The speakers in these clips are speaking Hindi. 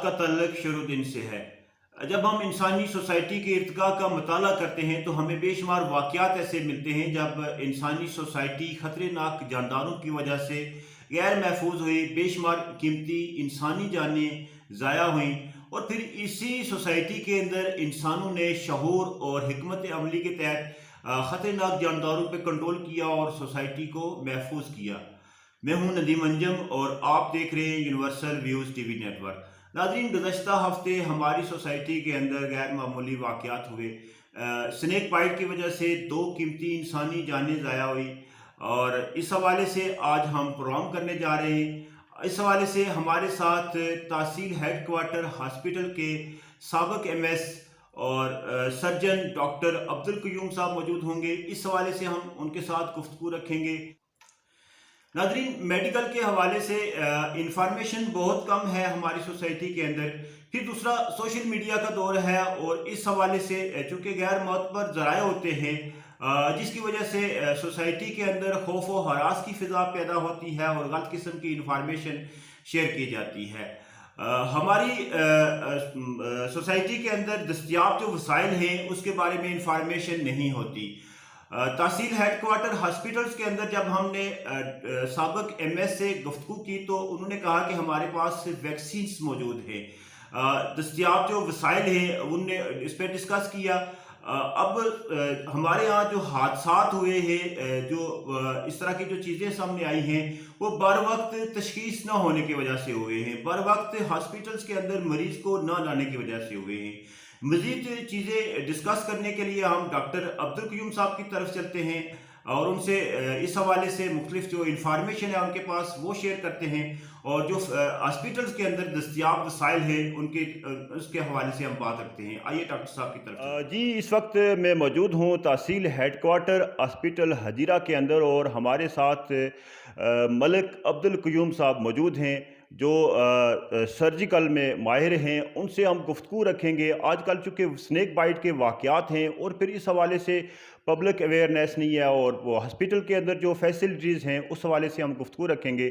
का तल्लक शुरू-दिन से है। जब हम इंसानी सोसाइटी के इर्तिका का मुताला करते हैं तो हमें बेशुमार वाक़यात ऐसे मिलते हैं जब इंसानी सोसाइटी खतरनाक जानदारों की वजह से गैर महफूज हुई, बेशुमार कीमती इंसानी जानें ज़ाया हुई और फिर इसी सोसाइटी के अंदर इंसानों ने शऊर और हिकमत अमली के तहत खतरनाक जानदारों पे कंट्रोल किया और सोसाइटी को महफूज किया। मैं हूं नदीम अंजम और आप देख रहे हैं यूनिवर्सल व्यूज़ टीवी नेटवर्क। नाज़रीन, गुज़श्ता हफ्ते हमारी सोसाइटी के अंदर गैर मामूली वाक़यात हुए। स्नेक बाइट की वजह से 2 कीमती इंसानी जानें ज़ाया हुई और इस हवाले से आज हम प्रोग्राम करने जा रहे हैं। इस हवाले से हमारे साथ तहसील हेडक्वार्टर हॉस्पिटल के साबिक़ एमएस और सर्जन डॉक्टर अब्दुल क़य्यूम साहब मौजूद होंगे। इस हवाले से हम उनके साथ गुफ्तगू रखेंगे। नादरीन, मेडिकल के हवाले से इंफॉर्मेशन बहुत कम है हमारी सोसाइटी के अंदर। फिर दूसरा, सोशल मीडिया का दौर है और इस हवाले से चूँकि गैर मोतबर ज़राए होते हैं जिसकी वजह से सोसाइटी के अंदर खौफ व हरास की फ़िज़ा पैदा होती है और गलत किस्म की इंफॉर्मेशन शेयर की जाती है। हमारी सोसाइटी के अंदर दस्तियाब जो वसाइल हैं उसके बारे में इंफॉर्मेशन नहीं होती। तहसील हेडक्वार्टर हॉस्पिटल्स के अंदर जब हमने साबिक़ एमएस से गुफ्तगू की तो उन्होंने कहा कि हमारे पास वैक्सीन्स मौजूद हैं। दस्तियाब जो वसाइल हैं उनने इस पर डिस्कस किया। अब हमारे यहाँ जो हादसात हुए हैं, जो इस तरह की जो चीज़ें सामने आई हैं वो बर वक्त तशखीस न होने की वजह से हुए हैं, बर वक्त हॉस्पिटल्स के अंदर मरीज़ को न लाने की वजह से हुए हैं। मज़ीद चीज़ें डिस्कस करने के लिए हम डॉक्टर अब्दुल क़य्यूम साहब की तरफ चलते हैं और उनसे इस हवाले से मुख्तलिफ जो इंफॉर्मेशन है उनके पास वो शेयर करते हैं और जो हॉस्पिटल्स के अंदर दस्तियाब वसाइल हैं उनके उसके हवाले से हम बात रखते हैं। आइए डॉक्टर साहब की तरफ चलते हैं। जी, इस वक्त मैं मौजूद हूँ तहसील हेडक्वार्टर हॉस्पिटल हजीरा के अंदर और हमारे साथ मलिक अब्दुल क़य्यूम साहब मौजूद हैं जो सर्जिकल में माहिर हैं। उनसे हम गुफ्तगू रखेंगे। आजकल चूँकि स्नेक बाइट के वाक़यात हैं और फिर इस हवाले से पब्लिक अवेयरनेस नहीं है और वो हॉस्पिटल के अंदर जो फैसिलिटीज़ हैं उस हवाले से हम गुफ्तगू रखेंगे।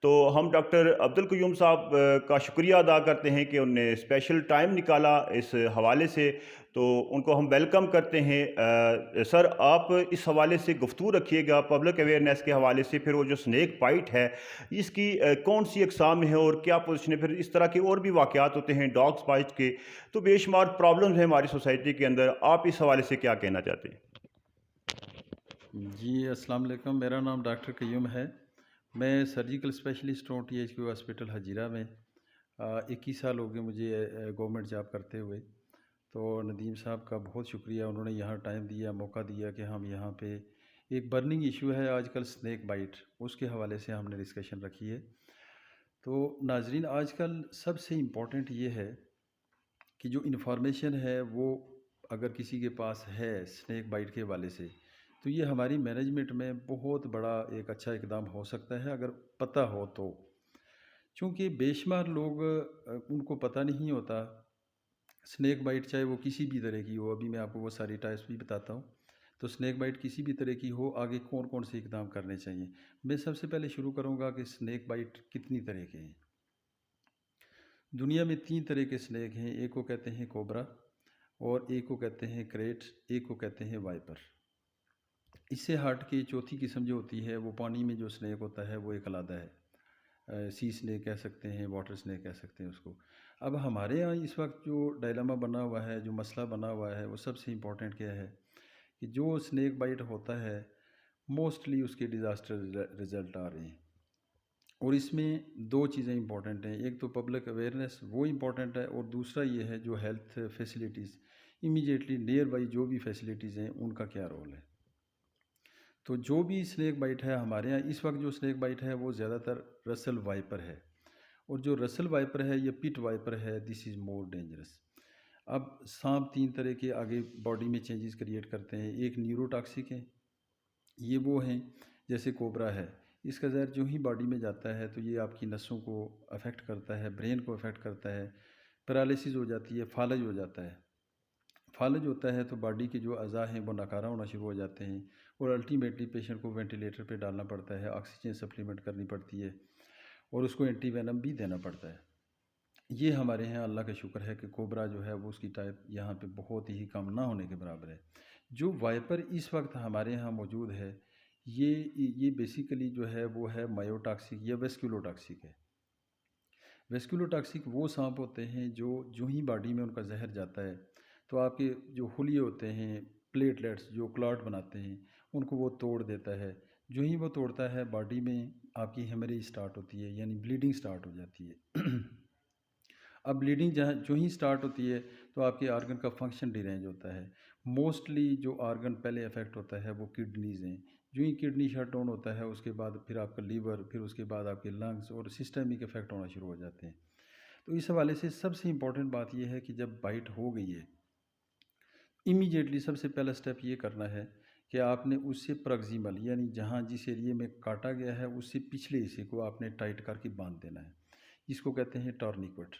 तो हम डॉक्टर अब्दुल क़य्यूम साहब का शुक्रिया अदा करते हैं कि उन्होंने स्पेशल टाइम निकाला इस हवाले से, तो उनको हम वेलकम करते हैं। सर, आप इस हवाले से गुफ्तगू रखिएगा पब्लिक अवेयरनेस के हवाले से। फिर वो जो स्नेक बाइट है इसकी कौन सी अक़साम है और क्या पोजीशन है, फिर इस तरह के और भी वाक़यात होते हैं डॉग्स बाइट के, तो बेशुमार प्रॉब्लम्स हैं हमारी सोसाइटी के अंदर। आप इस हवाले से क्या कहना चाहते हैं? जी, अस्सलाम वालेकुम। मेरा नाम डॉक्टर क़य्यूम है। मैं सर्जिकल स्पेशलिस्ट हूँ टीएचक्यू हॉस्पिटल हजीरा में। 21 साल हो गए मुझे गवर्नमेंट जॉब करते हुए। तो नदीम साहब का बहुत शुक्रिया, उन्होंने यहाँ टाइम दिया, मौका दिया कि हम यहाँ पे एक बर्निंग इशू है आजकल स्नेक बाइट, उसके हवाले से हमने डिस्कशन रखी है। तो नाज़रीन, आजकल सबसे इम्पोर्टेंट ये है कि जो इन्फॉर्मेशन है वो अगर किसी के पास है स्नेक बाइट के हवाले से, तो ये हमारी मैनेजमेंट में बहुत बड़ा एक अच्छा इकदाम हो सकता है अगर पता हो तो। चूँकि बेशुमार लोग उनको पता नहीं होता स्नेक बाइट चाहे वो किसी भी तरह की हो, अभी मैं आपको वो सारी टाइप्स भी बताता हूँ। तो स्नेक बाइट किसी भी तरह की हो, आगे कौन-कौन से इकदाम करने चाहिए। मैं सबसे पहले शुरू करूँगा कि स्नेक बाइट कितनी तरह के हैं। दुनिया में 3 तरह के स्नेक हैं, एक को कहते हैं कोबरा और एक को कहते हैं क्रेट, एक को कहते हैं वाइपर। इससे हट के चौथी किस्म जो होती है वो पानी में जो स्नेक होता है वो एक अलग है। सी स्नेक कह सकते हैं, वाटर स्नेक कह सकते हैं उसको। अब हमारे यहाँ इस वक्त जो डायलेमा बना हुआ है, जो मसला बना हुआ है, वो सबसे इम्पोर्टेंट क्या है कि जो स्नेक बाइट होता है मोस्टली उसके डिज़ास्टर रिज़ल्ट आ रहे हैं। और इसमें 2 चीज़ें इम्पॉर्टेंट हैं, एक तो पब्लिक अवेयरनेस वो इम्पॉर्टेंट है और दूसरा ये है जो health facilities immediately near by जो भी फैसिलिटीज़ हैं उनका क्या रोल है। तो जो भी स्नेक बाइट है हमारे यहाँ इस वक्त जो स्नेक बाइट है वो ज़्यादातर रसल वाइपर है और जो रसल वाइपर है या पिट वाइपर है, दिस इज़ मोर डेंजरस। अब सांप 3 तरह के आगे बॉडी में चेंजेस क्रिएट करते हैं, एक न्यूरोटॉक्सिक है, ये वो हैं जैसे कोबरा है, इसका ज़हर जो ही बॉडी में जाता है तो ये आपकी नसों को अफेक्ट करता है, ब्रेन को अफेक्ट करता है, पैरालिसिस हो जाती है, फालज हो जाता है। फालज होता है तो बॉडी के जो अज़ा हैं वो नकारा होना शुरू हो जाते हैं और अल्टीमेटली पेशेंट को वेंटिलेटर पे डालना पड़ता है, ऑक्सीजन सप्लीमेंट करनी पड़ती है और उसको एंटी वेनम भी देना पड़ता है। ये हमारे यहाँ अल्लाह का शुक्र है कि कोबरा जो है वो उसकी टाइप यहाँ पे बहुत ही कम ना होने के बराबर है। जो वाइपर इस वक्त हमारे यहाँ मौजूद है, ये ये बेसिकली जो है वो है मायोटॉक्सिक या वेस्कुलोटॉक्सिक है। वेस्कुलोटॉक्सिक वो सांप होते हैं जो जो ही बॉडी में उनका जहर जाता है तो आपके जो हुलिये होते हैं, प्लेटलेट्स जो क्लॉट बनाते हैं, उनको वो तोड़ देता है। जो ही वो तोड़ता है बॉडी में आपकी हेमरेज स्टार्ट होती है, यानी ब्लीडिंग स्टार्ट हो जाती है। अब ब्लीडिंग जहाँ जो ही स्टार्ट होती है तो आपके आर्गन का फंक्शन डिरेंज होता है। मोस्टली जो आर्गन पहले अफेक्ट होता है वो किडनीज़ हैं। जो ही किडनी शट डाउन होता है उसके बाद फिर आपका लीवर, फिर उसके बाद आपके लंग्स और सिस्टमिक इफेक्ट होना शुरू हो जाते हैं। तो इस हवाले से सबसे इम्पॉर्टेंट बात यह है कि जब बाइट हो गई है, इमीडिएटली सबसे पहला स्टेप ये करना है कि आपने उससे प्रॉक्सिमल यानी जहाँ जिस एरिए में काटा गया है उससे पिछले हिस्से को आपने टाइट करके बांध देना है। इसको कहते हैं टॉर्निकेट।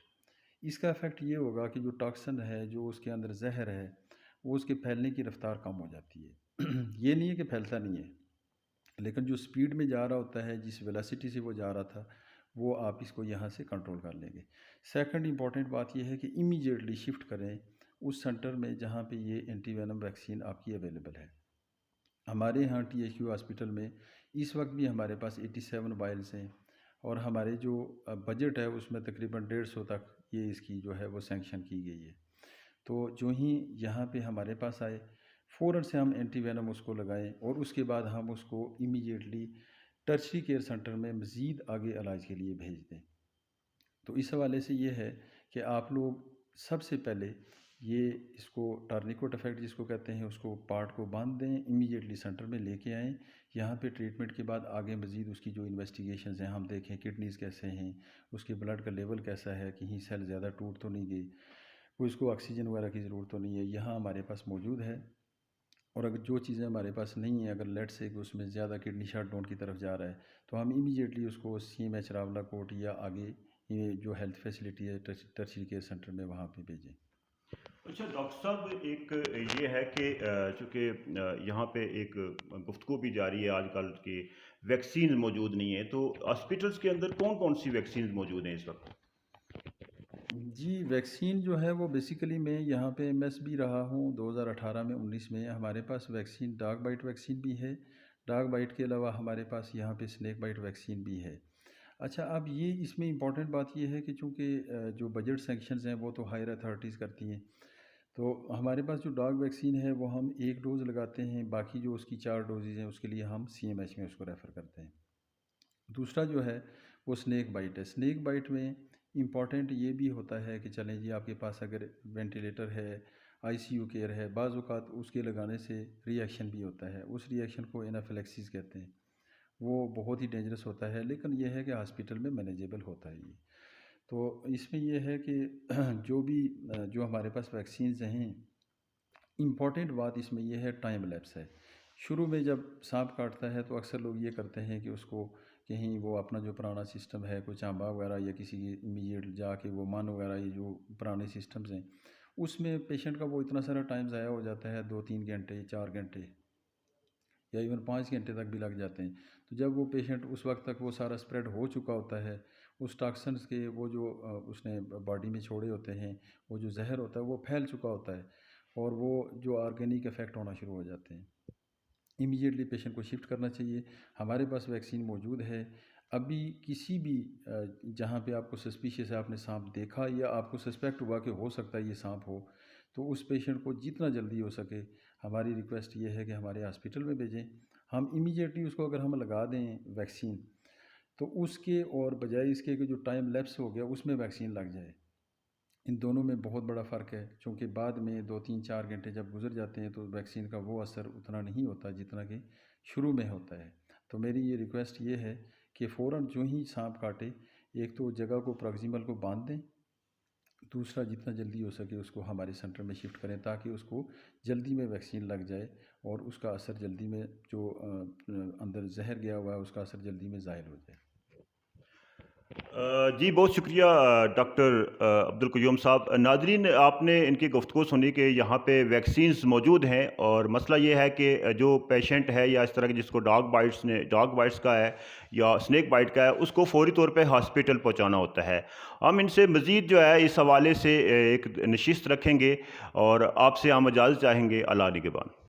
इसका इफ़ेक्ट ये होगा कि जो टॉक्सिन है, जो उसके अंदर जहर है, वो उसके फैलने की रफ्तार कम हो जाती है। ये नहीं है कि फैलता नहीं है, लेकिन जो स्पीड में जा रहा होता है, जिस वेलोसिटी से वो जा रहा था, वो आप इसको यहाँ से कंट्रोल कर लेंगे। सेकंड इम्पॉर्टेंट बात यह है कि इमीडिएटली शिफ्ट करें उस सेंटर में जहाँ पे ये एंटीवेनम वैक्सीन आपकी अवेलेबल है। हमारे यहाँ THQ हॉस्पिटल में इस वक्त भी हमारे पास 87 वायल्स हैं और हमारे जो बजट है उसमें तकरीबन 150 तक ये इसकी जो है वो सैंक्शन की गई है। तो जो ही यहाँ पे हमारे पास आए, फ़ौरन से हम एंटीवेनम उसको लगाएं और उसके बाद हम उसको इमीडिएटली टर्शरी केयर सेंटर में मज़ीद आगे इलाज के लिए भेज दें। तो इस हवाले से ये है कि आप लोग सबसे पहले ये इसको टर्निकोट इफेक्ट जिसको कहते हैं उसको पार्ट को बांध दें, इमीडिएटली सेंटर में लेके आएँ। यहाँ पे ट्रीटमेंट के बाद आगे मज़ीद उसकी जो इन्वेस्टिगेशंस हैं हम देखें, किडनीज़ कैसे हैं, उसके ब्लड का लेवल कैसा है, कहीं सेल ज़्यादा टूट तो नहीं गई, कोई इसको ऑक्सीजन वगैरह की ज़रूरत तो नहीं है, यहाँ हमारे पास मौजूद है। और अगर जो चीज़ें हमारे पास नहीं है, अगर लेट से कि उसमें ज़्यादा किडनी शट डाउन की तरफ जा रहा है, तो हम इमीडिएटली उसको CMH रावलाकोट या आगे ये जो हेल्थ फैसिलिटी है टर्शरी केयर सेंटर में वहाँ पे भेजें। अच्छा डॉक्टर साहब, एक ये है कि चूँकि यहाँ पे एक गुफ्तगू भी जारी है आजकल कि वैक्सीन मौजूद नहीं है, तो हॉस्पिटल्स के अंदर कौन कौन सी वैक्सीन मौजूद हैं इस वक्त? जी, वैक्सीन जो है वो बेसिकली मैं यहाँ पे MS भी रहा हूँ 2018 में 19 में। हमारे पास वैक्सीन डार्क बाइट वैक्सीन भी है। डार्क बाइट के अलावा हमारे पास यहाँ पे स्नेक बाइट वैक्सीन भी है। अच्छा, अब ये इसमें इम्पॉर्टेंट बात ये है कि चूँकि जो बजट सैंक्शंस हैं वो तो हायर अथॉरिटीज़ करती हैं। तो हमारे पास जो डार्क वैक्सीन है वो हम 1 डोज़ लगाते हैं, बाकी जो उसकी 4 डोज़ेज़ हैं उसके लिए हम CMH में उसको रेफ़र करते हैं। दूसरा जो है वो स्नेक बाइट है। स्नेक बाइट में इम्पॉर्टेंट ये भी होता है कि चलें जी आपके पास अगर वेंटिलेटर है, ICU केयर है, बाज़ औक़ात उसके लगाने से रिएक्शन भी होता है। उस रिएक्शन को एनाफिलैक्सिस कहते हैं। वो बहुत ही डेंजरस होता है, लेकिन ये है कि हॉस्पिटल में मैनेजेबल होता है ये। तो इसमें ये है कि जो भी जो हमारे पास वैक्सीन्स हैं, इम्पॉर्टेंट बात इसमें यह है टाइम लैप्स है। शुरू में जब सांप काटता है तो अक्सर लोग ये करते हैं कि उसको कहीं वो अपना जो पुराना सिस्टम है, कोई चांबा वगैरह या किसी की इमीडिएट जाके वो मन वगैरह ये जो पुराने सिस्टम्स हैं, उसमें पेशेंट का वो इतना सारा टाइम ज़ाया हो जाता है, 2-3 घंटे, 4 घंटे या इवन 5 घंटे तक भी लग जाते हैं। तो जब वो पेशेंट उस वक्त तक वो सारा स्प्रेड हो चुका होता है, उस टॉक्सिन्स के वो जो उसने बॉडी में छोड़े होते हैं, वो जो जहर होता है वो फैल चुका होता है और वो जो ऑर्गेनिक इफ़ेक्ट होना शुरू हो जाते हैं। इमीडिएटली पेशेंट को शिफ्ट करना चाहिए। हमारे पास वैक्सीन मौजूद है। अभी किसी भी जहाँ पे आपको सस्पिशियस है, आपने सांप देखा या आपको सस्पेक्ट हुआ कि हो सकता है ये सांप हो, तो उस पेशेंट को जितना जल्दी हो सके हमारी रिक्वेस्ट ये है कि हमारे हॉस्पिटल में भेजें। हम इमीडिएटली उसको अगर हम लगा दें वैक्सीन, तो उसके और बजाय इसके कि जो टाइम लैप्स हो गया उसमें वैक्सीन लग जाए, इन दोनों में बहुत बड़ा फ़र्क है। चूँकि बाद में 2-3-4 घंटे जब गुजर जाते हैं तो वैक्सीन का वो असर उतना नहीं होता जितना कि शुरू में होता है। तो मेरी ये रिक्वेस्ट ये है कि फ़ौरन जो ही सांप काटे, एक तो जगह को प्रॉक्सिमल को बांध दें, दूसरा जितना जल्दी हो सके उसको हमारे सेंटर में शिफ्ट करें ताकि उसको जल्दी में वैक्सीन लग जाए और उसका असर जल्दी में जो अंदर जहर गया हुआ है उसका असर जल्दी में ज़ाहिर हो जाए। जी, बहुत शुक्रिया डॉक्टर अब्दुल क़य्यूम साहब। नाज़रीन, आपने इनकी गुफ्तगू सुनी कि यहाँ पे वैक्सीन्स मौजूद हैं और मसला ये है कि जो पेशेंट है या इस तरह के जिसको डॉग बाइट्स का है या स्नेक बाइट का है, उसको फ़ौरी तौर पे हॉस्पिटल पहुँचाना होता है। हम इनसे मज़ीद जो है इस हवाले से एक नशिस्त रखेंगे और आपसे हम इजाज़त चाहेंगे। अल्लाह निगहबान।